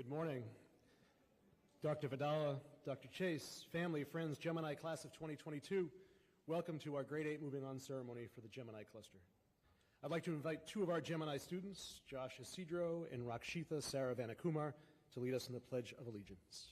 Good morning. Dr. Vidala, Dr. Chase, family, friends, Gemini class of 2022, welcome to our grade 8 moving on ceremony for the Gemini cluster. I'd like to invite two of our Gemini students, Josh Isidro and Rakshitha Saravanakumar, to lead us in the Pledge of Allegiance.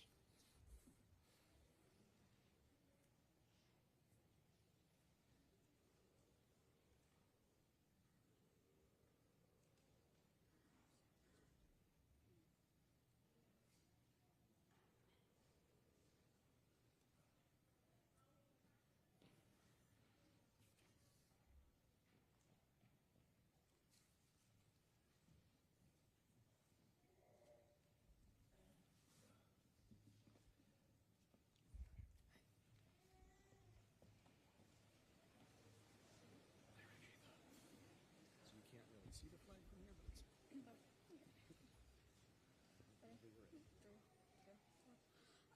Can't really see the flag from here, but it's...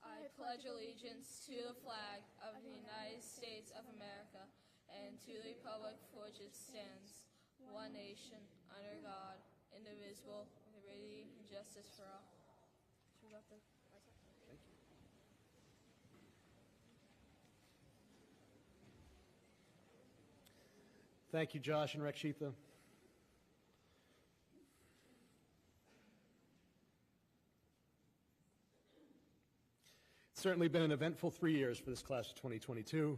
I pledge allegiance to the flag of the United States of America and to the republic for which it stands, one nation, under God, indivisible, with liberty and justice for all. Thank you. Thank you, Josh and Rakshitha. It's certainly been an eventful 3 years for this class of 2022.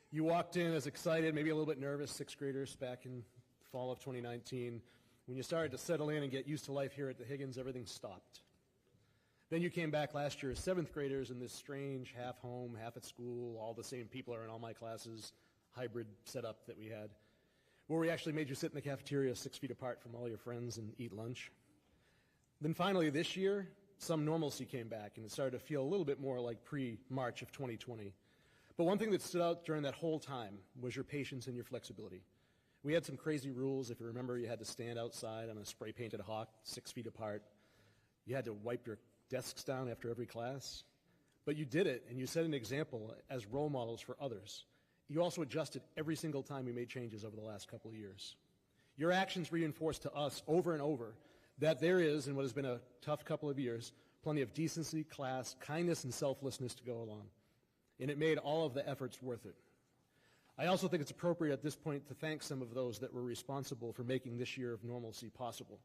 You walked in as excited, maybe a little bit nervous, sixth graders back in fall of 2019. When you started to settle in and get used to life here at the Higgins, everything stopped. Then you came back last year as seventh graders in this strange half home, half at school, all the same people are in all my classes, hybrid setup that we had, where we actually made you sit in the cafeteria 6 feet apart from all your friends and eat lunch. Then finally this year, some normalcy came back and it started to feel a little bit more like pre-March of 2020. But one thing that stood out during that whole time was your patience and your flexibility. We had some crazy rules. If you remember, you had to stand outside on a spray-painted hawk 6 feet apart. You had to wipe your desks down after every class. But you did it, and you set an example as role models for others. You also adjusted every single time you made changes over the last couple of years. Your actions reinforced to us over and over that there is, in what has been a tough couple of years, plenty of decency, class, kindness, and selflessness to go along. And it made all of the efforts worth it. I also think it's appropriate at this point to thank some of those that were responsible for making this year of normalcy possible.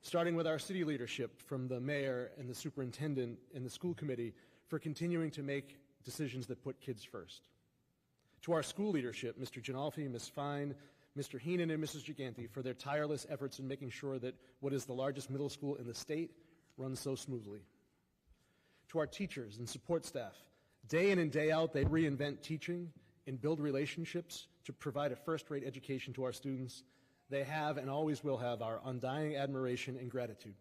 Starting with our city leadership, from the mayor and the superintendent and the school committee, for continuing to make decisions that put kids first. To our school leadership, Mr. Ginolfi, Ms. Fine, Mr. Heenan, and Mrs. Giganti, for their tireless efforts in making sure that what is the largest middle school in the state runs so smoothly. To our teachers and support staff, day in and day out, they reinvent teaching and build relationships to provide a first-rate education to our students. They have and always will have our undying admiration and gratitude.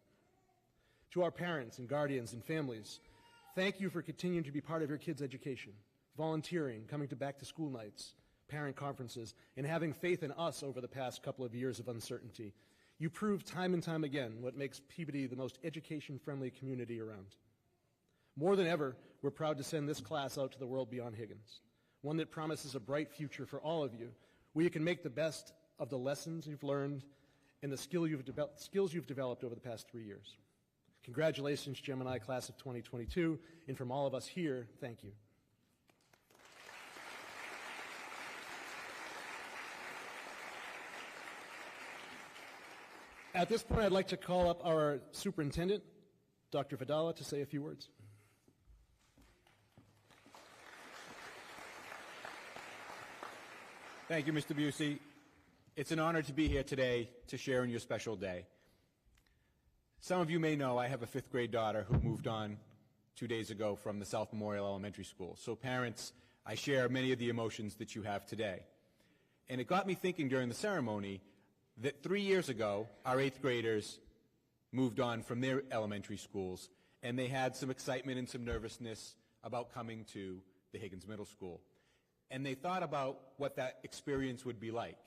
To our parents and guardians and families, thank you for continuing to be part of your kids' education, volunteering, coming to back-to-school nights, parent conferences, and having faith in us over the past couple of years of uncertainty. You prove time and time again what makes Peabody the most education-friendly community around. More than ever, we're proud to send this class out to the world beyond Higgins, one that promises a bright future for all of you, where you can make the best of the lessons you've learned and the skills you've developed over the past 3 years. Congratulations, Gemini class of 2022, and from all of us here, thank you. At this point, I'd like to call up our superintendent, Dr. Vidala, to say a few words. Thank you, Mr. Busey. It's an honor to be here today to share in your special day. Some of you may know I have a fifth grade daughter who moved on 2 days ago from the South Memorial Elementary School. So parents, I share many of the emotions that you have today. And it got me thinking during the ceremony that 3 years ago, our eighth graders moved on from their elementary schools, and they had some excitement and some nervousness about coming to the Higgins Middle School. And they thought about what that experience would be like.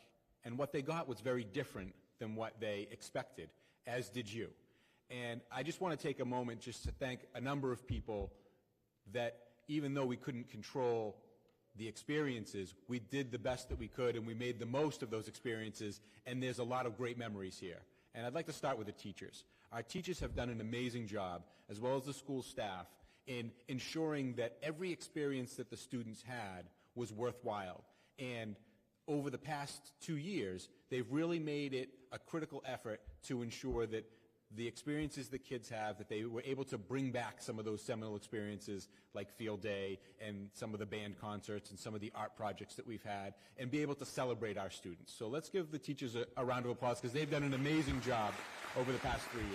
And what they got was very different than what they expected, as did you. And I just want to take a moment just to thank a number of people that, even though we couldn't control the experiences, we did the best that we could, and we made the most of those experiences, and there's a lot of great memories here. And I'd like to start with the teachers. Our teachers have done an amazing job, as well as the school staff, in ensuring that every experience that the students had was worthwhile. And over the past 2 years, they've really made it a critical effort to ensure that the experiences that kids have, that they were able to bring back some of those seminal experiences like field day and some of the band concerts and some of the art projects that we've had, and be able to celebrate our students. So let's give the teachers a round of applause, because they've done an amazing job over the past 3 years.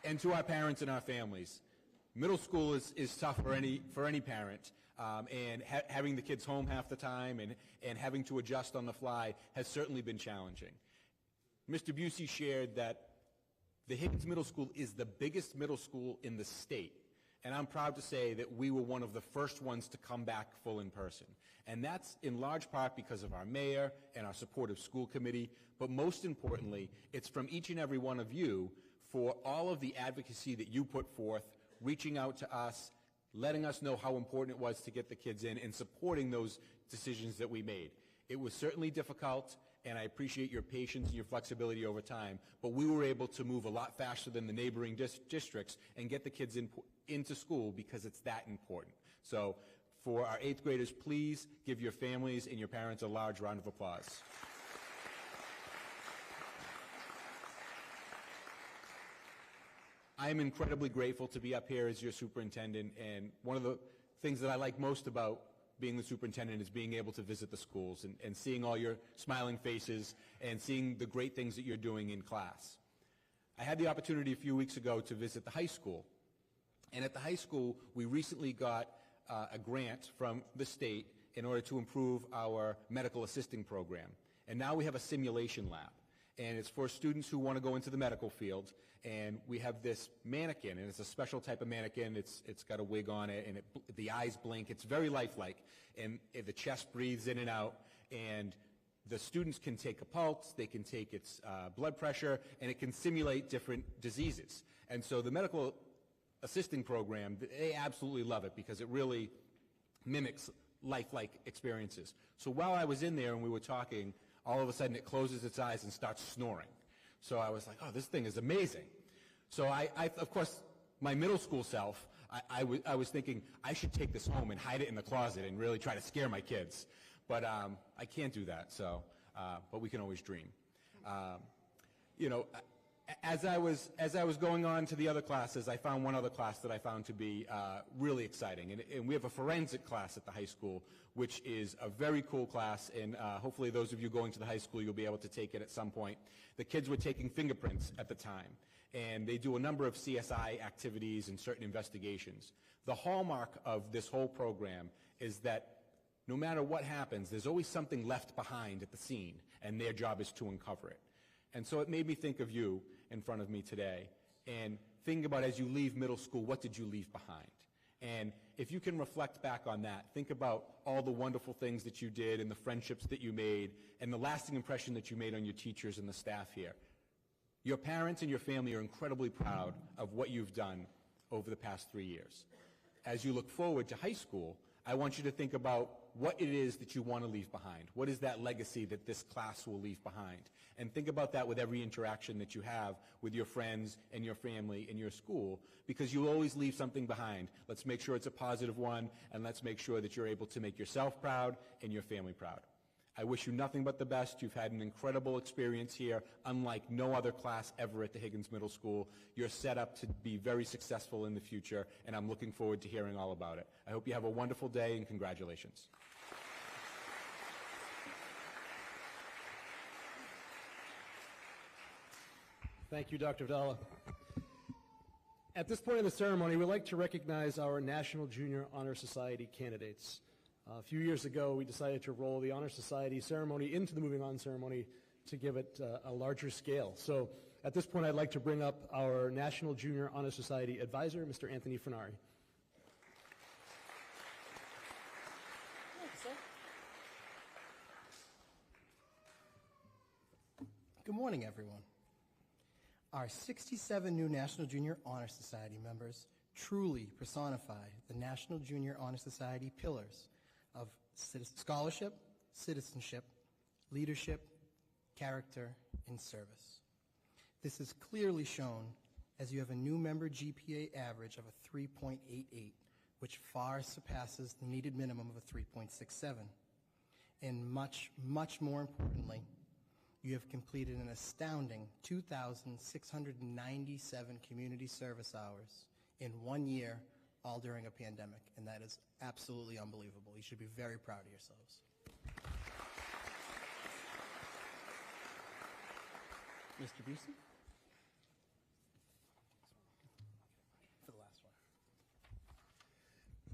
And to our parents and our families, middle school is tough for any parent. And having the kids home half the time and having to adjust on the fly has certainly been challenging. Mr. Busey shared that the Higgins Middle School is the biggest middle school in the state. And I'm proud to say that we were one of the first ones to come back full in person. And that's in large part because of our mayor and our supportive school committee. But most importantly, it's from each and every one of you for all of the advocacy that you put forth, reaching out to us, letting us know how important it was to get the kids in, and supporting those decisions that we made. It was certainly difficult, and I appreciate your patience and your flexibility over time, but we were able to move a lot faster than the neighboring districts and get the kids into school because it's that important. So for our 8th graders, please give your families and your parents a large round of applause. I am incredibly grateful to be up here as your superintendent, and one of the things that I like most about being the superintendent is being able to visit the schools and seeing all your smiling faces and seeing the great things that you're doing in class. I had the opportunity a few weeks ago to visit the high school, and at the high school we recently got a grant from the state in order to improve our medical assisting program. And now we have a simulation lab, and it's for students who want to go into the medical field. And we have this mannequin, and it's a special type of mannequin. It's got a wig on it, and the eyes blink. It's very lifelike, and the chest breathes in and out. And the students can take a pulse, they can take its blood pressure, and it can simulate different diseases. And so the medical assisting program, they absolutely love it because it really mimics lifelike experiences. So while I was in there and we were talking, all of a sudden it closes its eyes and starts snoring. So I was like, oh, this thing is amazing. So I of course, my middle school self, I was thinking I should take this home and hide it in the closet and really try to scare my kids. But I can't do that, so, but we can always dream. You know, as I was going on to the other classes, I found one other class that I found to be really exciting. And we have a forensic class at the high school, which is a very cool class, and hopefully those of you going to the high school, you'll be able to take it at some point. The kids were taking fingerprints at the time, and they do a number of CSI activities and certain investigations. The hallmark of this whole program is that no matter what happens, there's always something left behind at the scene, and their job is to uncover it. And so it made me think of you in front of me today, and think about, as you leave middle school, what did you leave behind? And if you can reflect back on that, think about all the wonderful things that you did and the friendships that you made and the lasting impression that you made on your teachers and the staff here. Your parents and your family are incredibly proud of what you've done over the past 3 years. As you look forward to high school, I want you to think about what it is that you want to leave behind. What is that legacy that this class will leave behind? And think about that with every interaction that you have with your friends and your family and your school, because you'll always leave something behind. Let's make sure it's a positive one, and let's make sure that you're able to make yourself proud and your family proud. I wish you nothing but the best. You've had an incredible experience here, unlike no other class ever at the Higgins Middle School. You're set up to be very successful in the future, and I'm looking forward to hearing all about it. I hope you have a wonderful day, and congratulations. Thank you, Dr. Ela. At this point in the ceremony, we'd like to recognize our National Junior Honor Society candidates. A few years ago, we decided to roll the Honor Society ceremony into the Moving On ceremony to give it a larger scale. So at this point, I'd like to bring up our National Junior Honor Society advisor, Mr. Anthony Fernari. Good morning, everyone. Our 67 new National Junior Honor Society members truly personify the National Junior Honor Society pillars of scholarship, citizenship, leadership, character, and service. This is clearly shown as you have a new member GPA average of a 3.88, which far surpasses the needed minimum of a 3.67. And much, much more importantly, you have completed an astounding 2,697 community service hours in 1 year, all during a pandemic, and that is absolutely unbelievable. You should be very proud of yourselves. Mr. Busey? For the last one.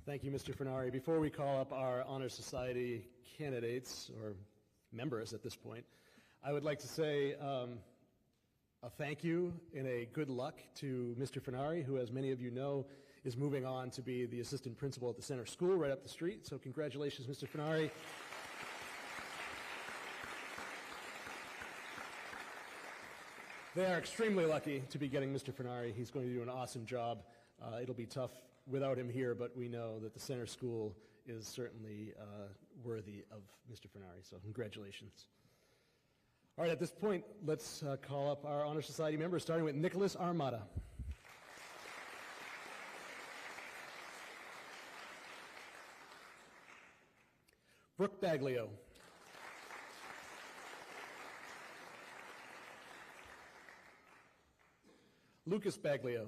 Thank you, Mr. Furnari. Before we call up our Honor Society candidates, or members at this point, I would like to say a thank you and a good luck to Mr. Furnari, who, as many of you know, is moving on to be the assistant principal at the center school right up the street. So congratulations, Mr. Furnari. They are extremely lucky to be getting Mr. Furnari. He's going to do an awesome job. It'll be tough without him here, but we know that the center school is certainly worthy of Mr. Furnari. So congratulations. All right, at this point, let's call up our Honor Society members, starting with Nicholas Armada. Brooke Baglio. Lucas Baglio.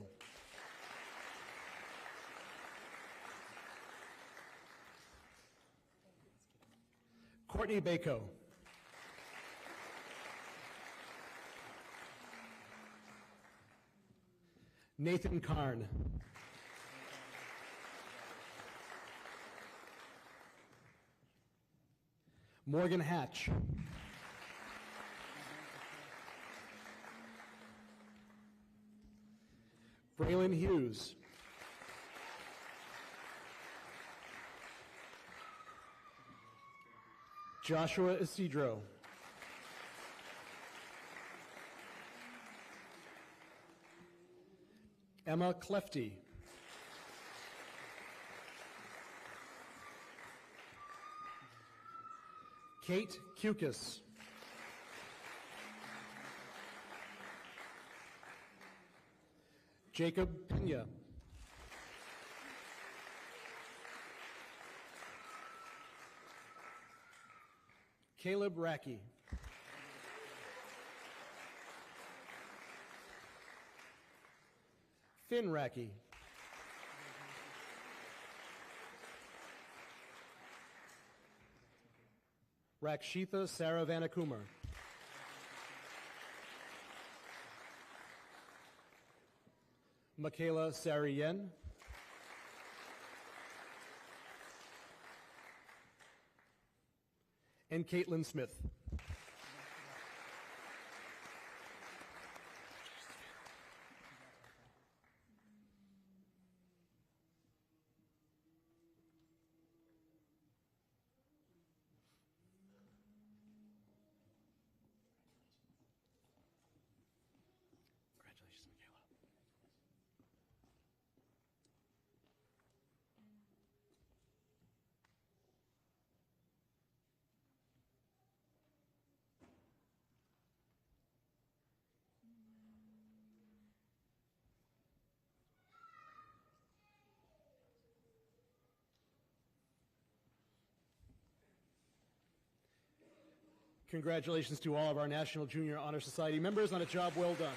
Courtney Bako. Nathan Karn. Morgan Hatch. Braylon Hughes. Joshua Isidro. Emma Clefty. Kate Kukas. Jacob Pena. Caleb Racky. Finn Racky. Rakshitha Saravanakumar. Michaela Sariyen. And Caitlin Smith. Congratulations, Michaela. Congratulations to all of our National Junior Honor Society members on a job well done.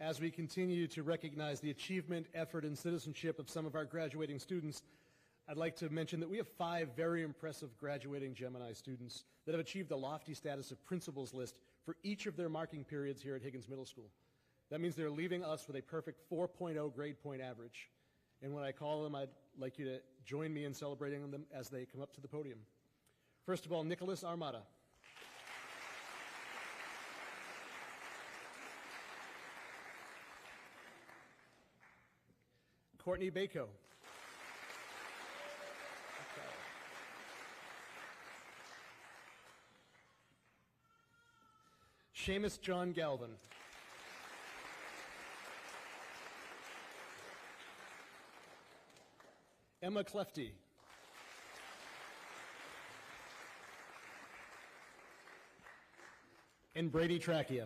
As we continue to recognize the achievement, effort, and citizenship of some of our graduating students, I'd like to mention that we have 5 very impressive graduating Gemini students that have achieved the lofty status of principals list for each of their marking periods here at Higgins Middle School. That means they're leaving us with a perfect 4.0 grade point average. And when I call them, I'd like you to join me in celebrating them as they come up to the podium. First of all, Nicholas Armada. Courtney Bako. Seamus John Galvin. Emma Clefty. And Brady Trachia.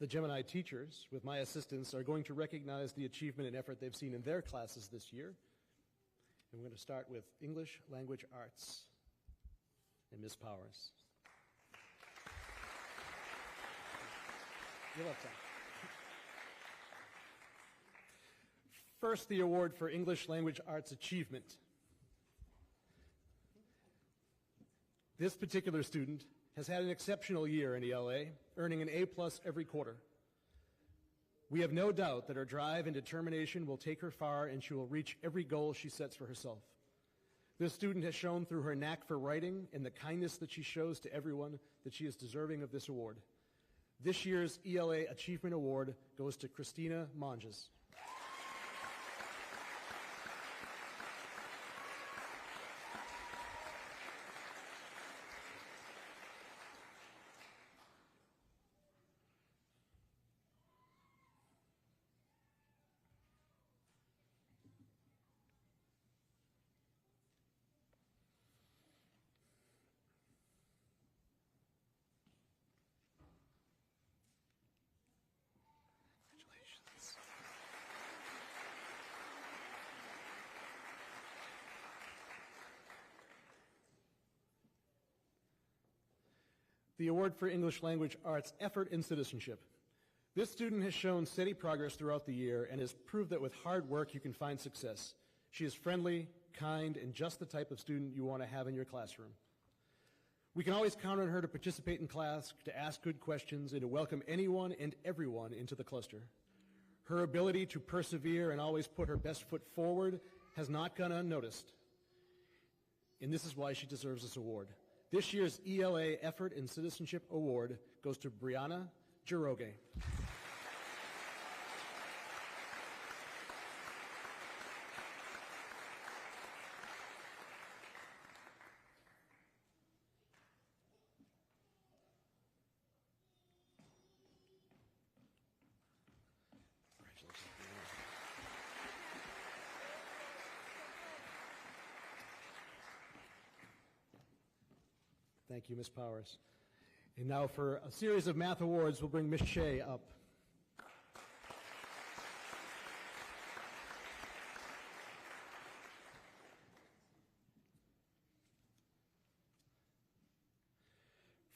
The Gemini teachers, with my assistance, are going to recognize the achievement and effort they've seen in their classes this year. And we're going to start with English Language Arts and Ms. Powers. You're left side. First, the award for English Language Arts Achievement. This particular student has had an exceptional year in ELA, earning an A+ every quarter. We have no doubt that her drive and determination will take her far, and she will reach every goal she sets for herself. This student has shown through her knack for writing and the kindness that she shows to everyone that she is deserving of this award. This year's Ela Achievement Award goes to Christina Monges. The award for English Language Arts Effort in Citizenship. This student has shown steady progress throughout the year and has proved that with hard work you can find success. She is friendly, kind, and just the type of student you want to have in your classroom. We can always count on her to participate in class, to ask good questions, and to welcome anyone and everyone into the cluster. Her ability to persevere and always put her best foot forward has not gone unnoticed. And this is why she deserves this award. This year's ELA Effort in Citizenship Award goes to Brianna Giroge. Thank you, Ms. Powers. And now for a series of math awards, we'll bring Ms. Shea up.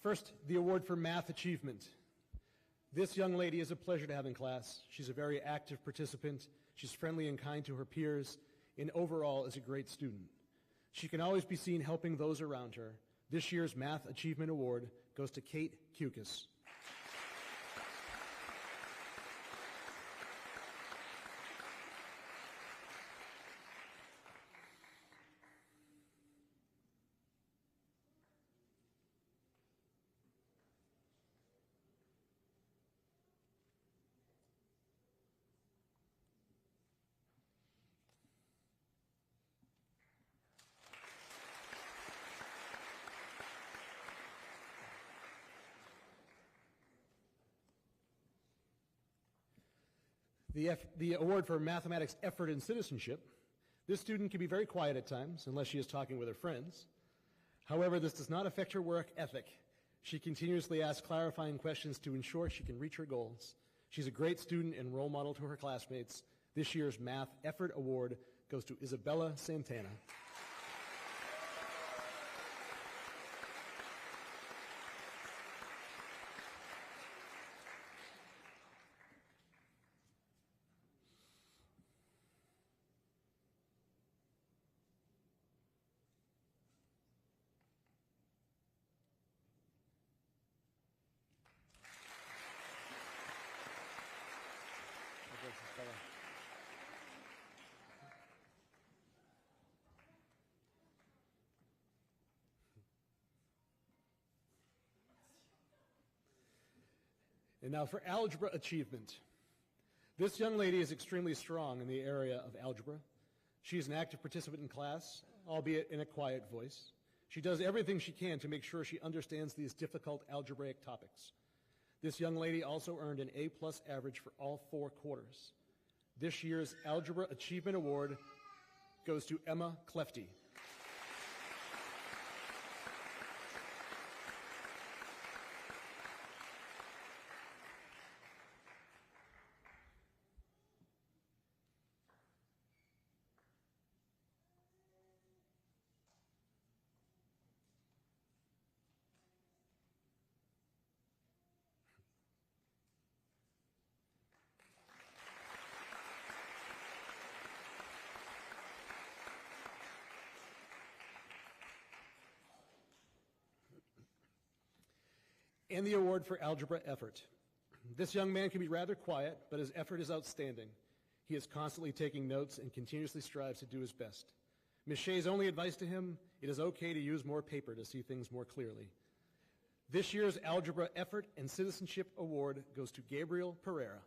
First, the award for Math Achievement. This young lady is a pleasure to have in class. She's a very active participant. She's friendly and kind to her peers, and overall is a great student. She can always be seen helping those around her. This year's Math Achievement Award goes to Kate Kukas. The award for Mathematics Effort in Citizenship. This student can be very quiet at times, unless she is talking with her friends. However, this does not affect her work ethic. She continuously asks clarifying questions to ensure she can reach her goals. She's a great student and role model to her classmates. This year's Math Effort Award goes to Isabella Santana. Congratulations, Bella. And now for Algebra Achievement. This young lady is extremely strong in the area of algebra. She is an active participant in class, albeit in a quiet voice. She does everything she can to make sure she understands these difficult algebraic topics. This young lady also earned an A+ average for all 4 quarters. This year's Algebra Achievement Award goes to Emma Clefty. And the award for algebra effort. This young man can be rather quiet, but his effort is outstanding. He is constantly taking notes and continuously strives to do his best. Ms. Shea's only advice to him, it is okay to use more paper to see things more clearly. This year's Algebra Effort and Citizenship Award goes to Gabriel Pereira.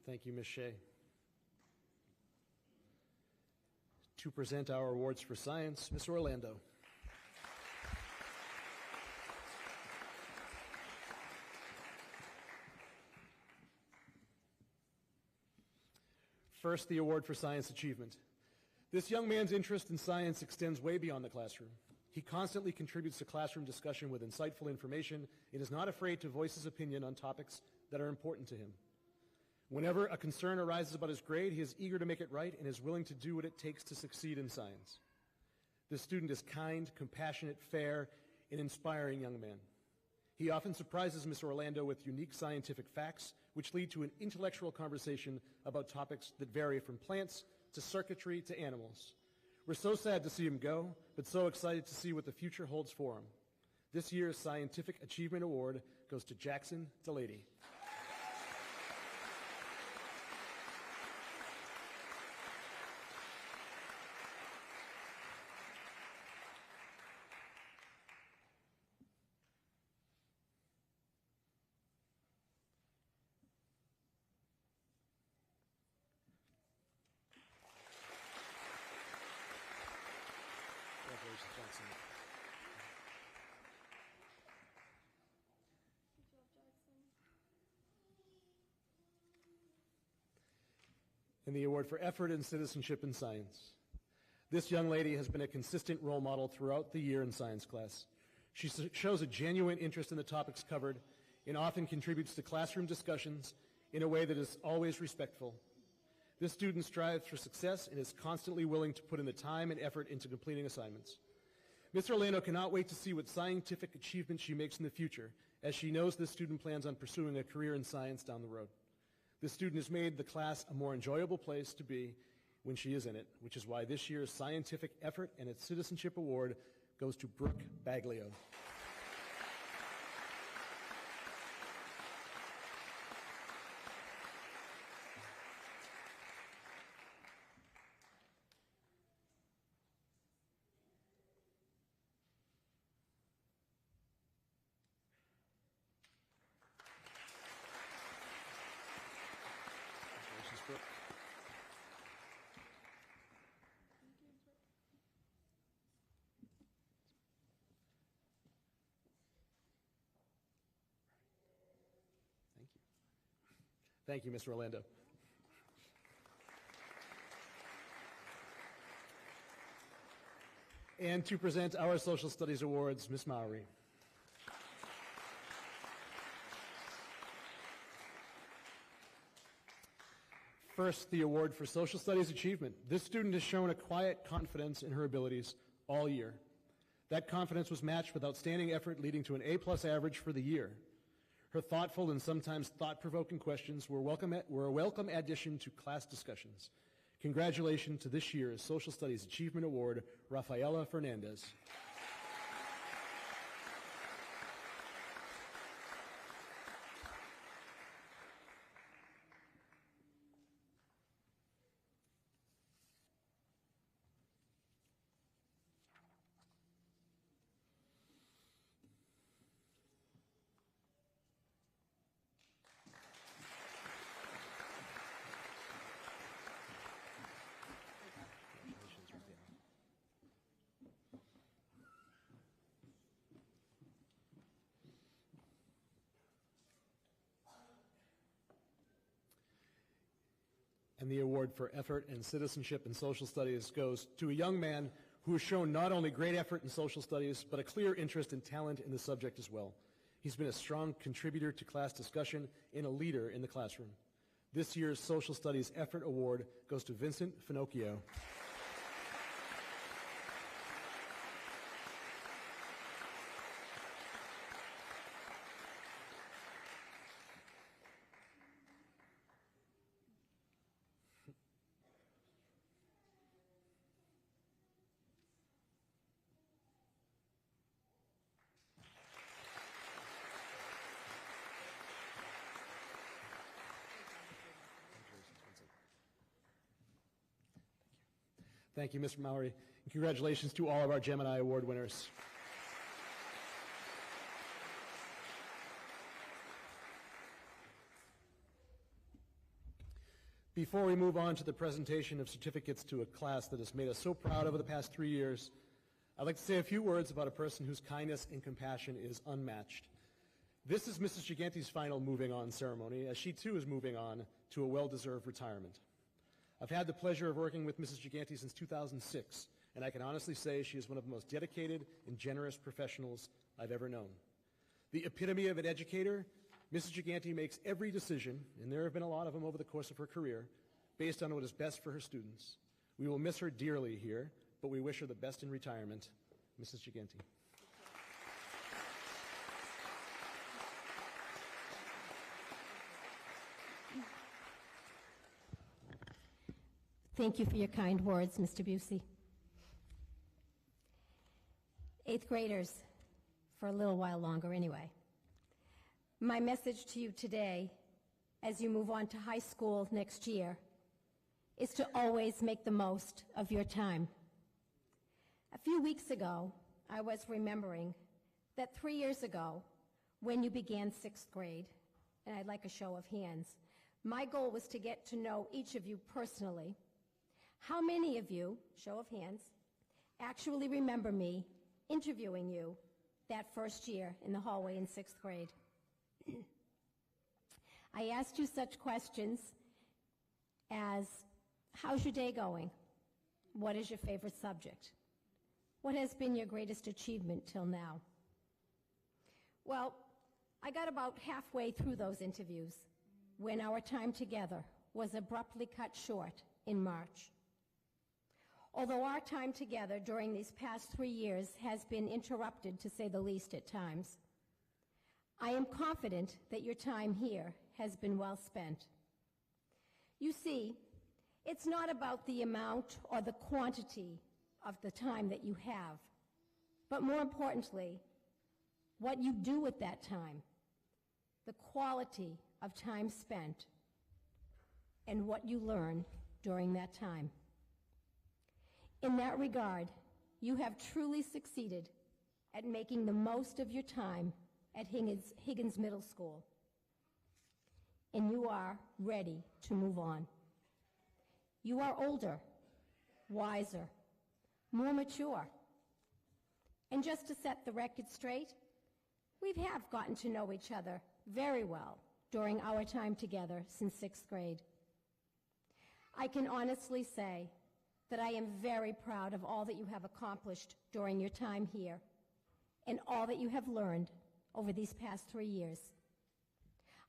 Thank you, Ms. Shea. To present our awards for science, Ms. Orlando. First, the award for science achievement. This young man's interest in science extends way beyond the classroom. He constantly contributes to classroom discussion with insightful information and is not afraid to voice his opinion on topics that are important to him. Whenever a concern arises about his grade, he is eager to make it right and is willing to do what it takes to succeed in science. This student is kind, compassionate, fair, and inspiring young man. He often surprises Ms. Orlando with unique scientific facts, which lead to an intellectual conversation about topics that vary from plants to circuitry to animals. We're so sad to see him go, but so excited to see what the future holds for him. This year's Scientific Achievement Award goes to Jackson Delady. Congratulations, Jackson. Good job, Jackson. And the award for effort and citizenship in science. This young lady has been a consistent role model throughout the year in science class. She shows a genuine interest in the topics covered and often contributes to classroom discussions in a way that is always respectful. This student strives for success and is constantly willing to put in the time and effort into completing assignments. Ms. Orlando cannot wait to see what scientific achievements she makes in the future, as she knows this student plans on pursuing a career in science down the road. This student has made the class a more enjoyable place to be when she is in it, which is why this year's Scientific Effort and its Citizenship Award goes to Brooke Baglio. Congratulations, Brooke. Thank you. Thank you, Mr. Orlando. And to present our Social Studies Awards, Ms. Mowry. First, the award for Social Studies Achievement. This student has shown a quiet confidence in her abilities all year. That confidence was matched with outstanding effort, leading to an A+ average for the year. Her thoughtful and sometimes thought-provoking questions were a welcome addition to class discussions. Congratulations to this year's Social Studies Achievement Award, Rafaela Fernandez. And the award for effort in citizenship and social studies goes to a young man who has shown not only great effort in social studies, but a clear interest and talent in the subject as well. He's been a strong contributor to class discussion and a leader in the classroom. This year's Social Studies Effort Award goes to Vincent Finocchio. Thank you, Mr. Mowry, and congratulations to all of our Gemini Award winners. Before we move on to the presentation of certificates to a class that has made us so proud over the past 3 years, I'd like to say a few words about a person whose kindness and compassion is unmatched. This is Mrs. Gigante's final moving on ceremony, as she too is moving on to a well-deserved retirement. I've had the pleasure of working with Mrs. Gigante since 2006, and I can honestly say she is one of the most dedicated and generous professionals I've ever known. The epitome of an educator, Mrs. Gigante makes every decision, and there have been a lot of them over the course of her career, based on what is best for her students. We will miss her dearly here, but we wish her the best in retirement. Mrs. Gigante. Thank you for your kind words, Mr. Busey. 8th graders, for a little while longer anyway. My message to you today, as you move on to high school next year, is to always make the most of your time. A few weeks ago, I was remembering that 3 years ago, when you began 6th grade, and I'd like a show of hands, my goal was to get to know each of you personally. How many of you, show of hands, actually remember me interviewing you that first year in the hallway in 6th grade? I asked you such questions as, how's your day going? What is your favorite subject? What has been your greatest achievement till now? Well, I got about halfway through those interviews when our time together was abruptly cut short in March. Although our time together during these past 3 years has been interrupted, to say the least, at times, I am confident that your time here has been well spent. You see, it's not about the amount or the quantity of the time that you have, but more importantly, what you do with that time, the quality of time spent, and what you learn during that time. In that regard, you have truly succeeded at making the most of your time at Higgins Middle School, and you are ready to move on. You are older, wiser, more mature. And just to set the record straight, we have gotten to know each other very well during our time together since 6th grade. I can honestly say that I am very proud of all that you have accomplished during your time here and all that you have learned over these past 3 years.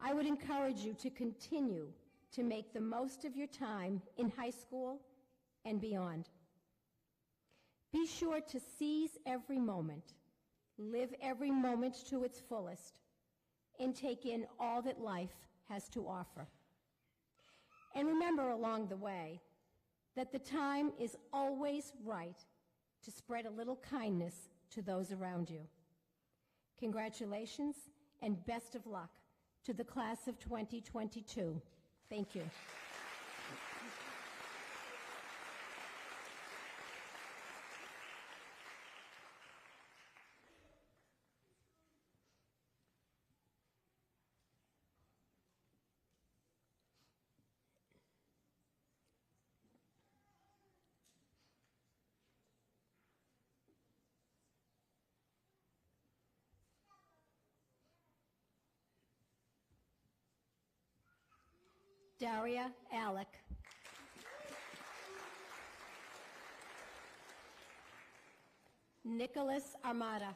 I would encourage you to continue to make the most of your time in high school and beyond. Be sure to seize every moment, live every moment to its fullest, and take in all that life has to offer. And remember along the way that the time is always right to spread a little kindness to those around you. Congratulations and best of luck to the class of 2022. Thank you. Daria Alec. Nicholas Armada.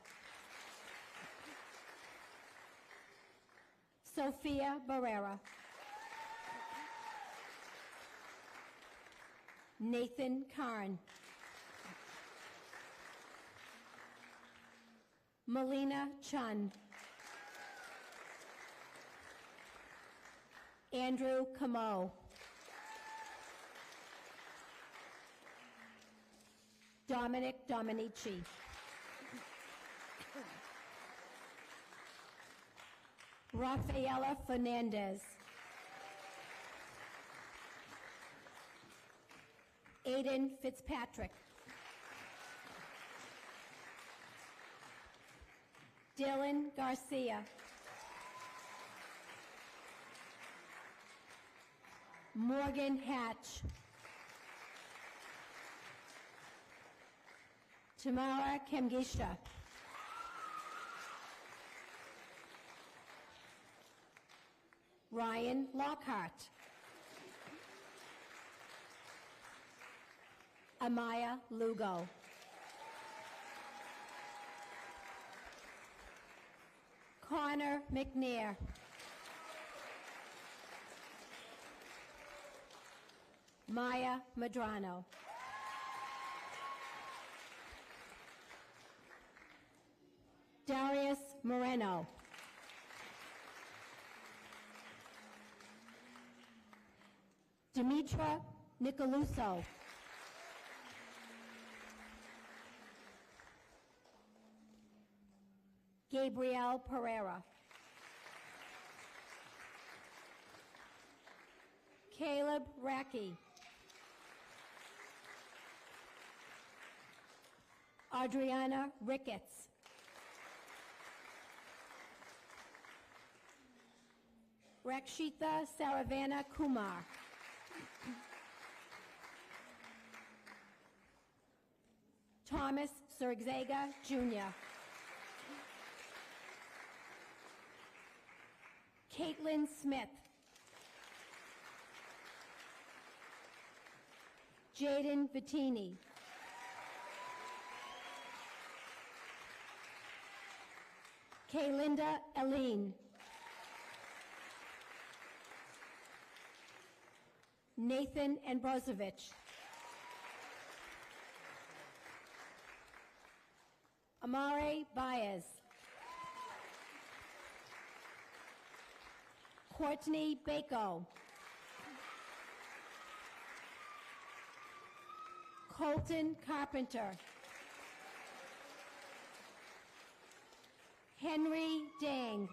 Sophia Barrera. Nathan Karn. Melina Chun. Andrew Camo. Dominic Dominici. Rafaela Fernandez. Aiden Fitzpatrick. Dylan Garcia. Morgan Hatch. Tamara Kemgisha. Ryan Lockhart. Amaya Lugo. Connor McNair. Maya Madrano. Darius Moreno. Demetra Nicoluso. Gabrielle Pereira. Caleb Racky. Adriana Ricketts. Rakshita Saravana Kumar. Thomas Sergzega Jr. Caitlin Smith. Jaden Bettini. Kaylinda Aline. Nathan Ambrosevich. Amare Baez. Courtney Bako. Colton Carpenter. Henry Dang.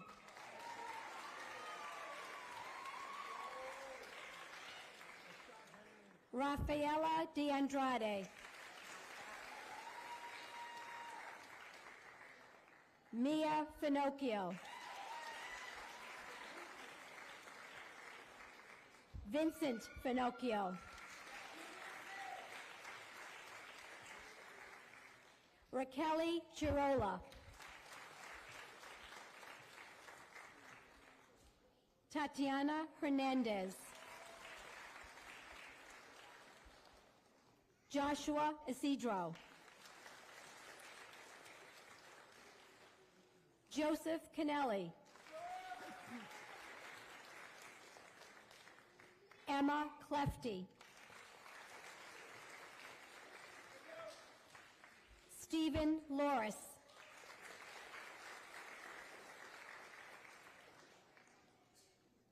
Rafaela De Andrade. Mia Finocchio. Vincent Finocchio. Raquel Chirola. Tatiana Hernandez. Joshua Isidro. Joseph Kennelly. Emma Clefty. Stephen Loris.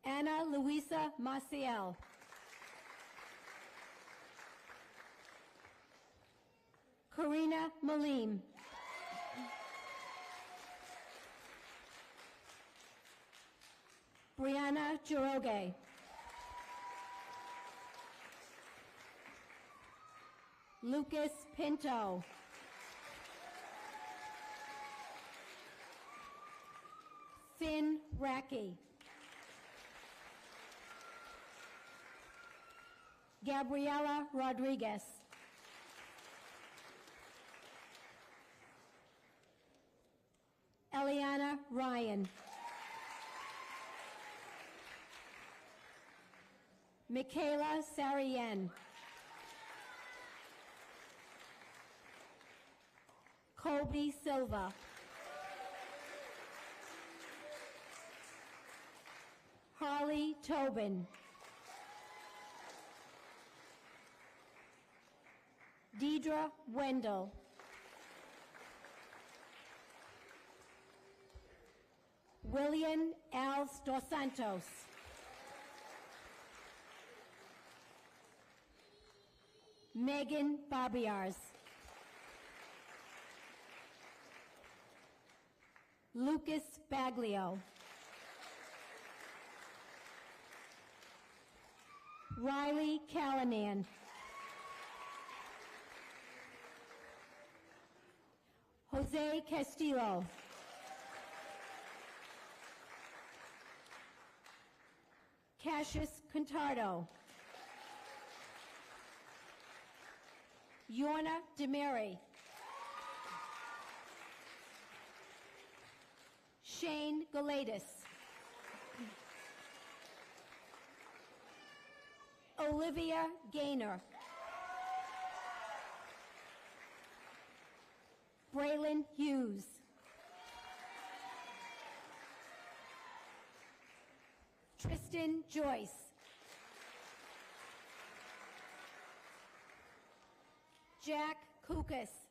Ana Luisa Maciel. Karina Malim. Brianna Jiroge. Lucas Pinto. Finn Racky. Gabriela Rodriguez. Eliana Ryan. Michaela Sarien. Colby Silva. Harley Tobin. Deidre Wendell. William Als dos Santos. Megan Barbiars. Lucas Baglio. Riley Callanan. Jose Castillo. Cassius Contardo. Yorna Demary. Shane Galatis. Olivia Gaynor. Braylon Hughes. Tristan Joyce. Jack Kukas.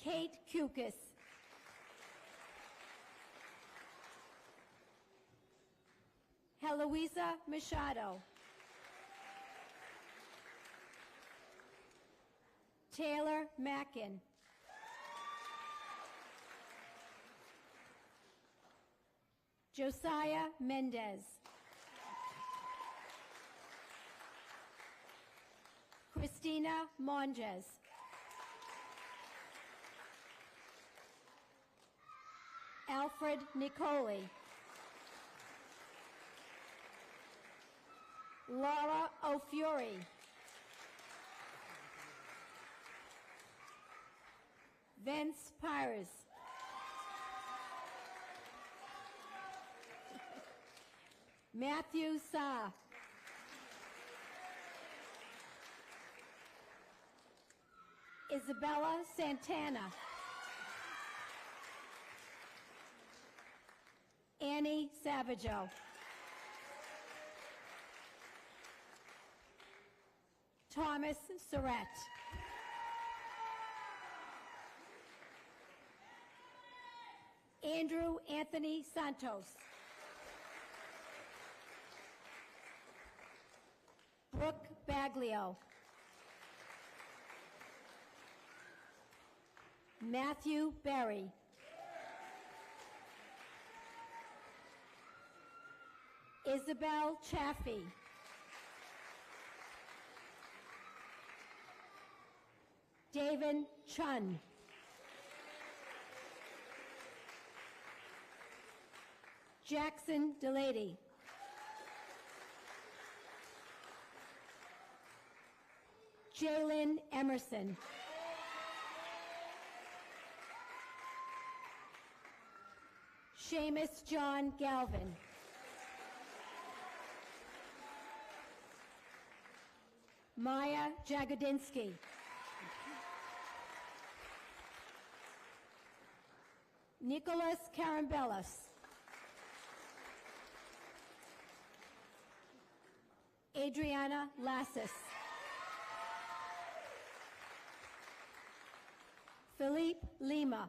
Kate Kukas. Heloisa Machado. Taylor Mackin. Josiah Mendez. Christina Monges. Alfred Nicoli. Laura O'Fury. Vince Pires. Matthew Sa. Isabella Santana. Annie Savageau. Thomas Surratt. Andrew Anthony Santos. Brooke Baglio. Matthew Berry. Isabel Chaffee. David Chun. Jackson Delady. Jalen Emerson. Seamus John Galvin. Maya Jagodinsky. Nicholas Karambellis. Adriana Lassis. Philippe Lima.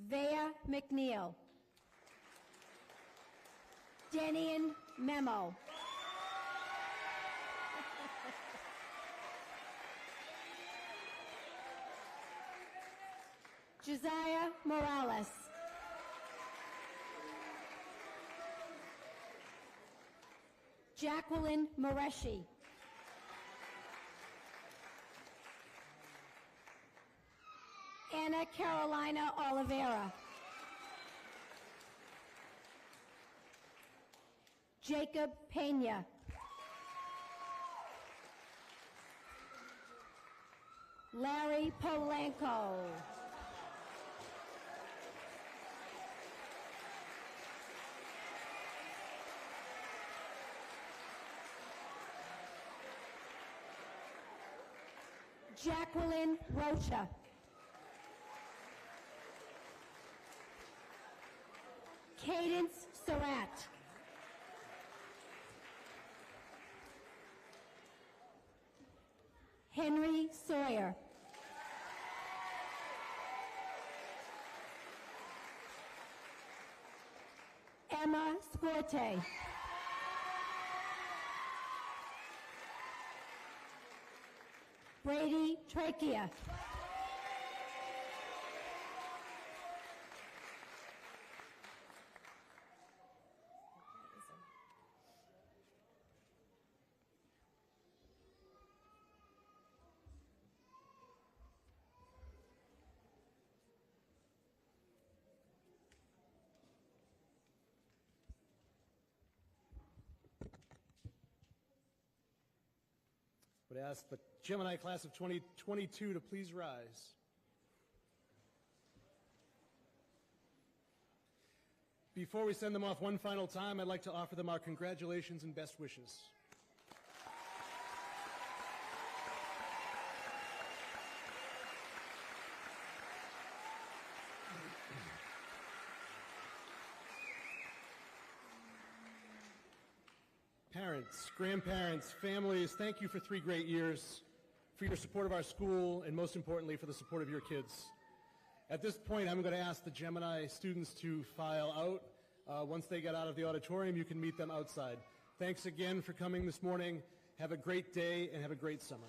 Vea McNeil. Denian Memo. Josiah Morales. Jacqueline Moreshi. Anna Carolina Oliveira. Jacob Pena. Larry Polanco. Jacqueline Rocha. Cadence Surratt. Henry Sawyer. Emma Scorte. Brady Trachea. Would ask the Gemini class of 2022 to please rise. Before we send them off one final time, I'd like to offer them our congratulations and best wishes. Parents, grandparents, families, thank you for 3 great years, for your support of our school, and most importantly, for the support of your kids. At this point, I'm going to ask the Gemini students to file out. Once they get out of the auditorium, you can meet them outside. Thanks again for coming this morning. Have a great day and have a great summer.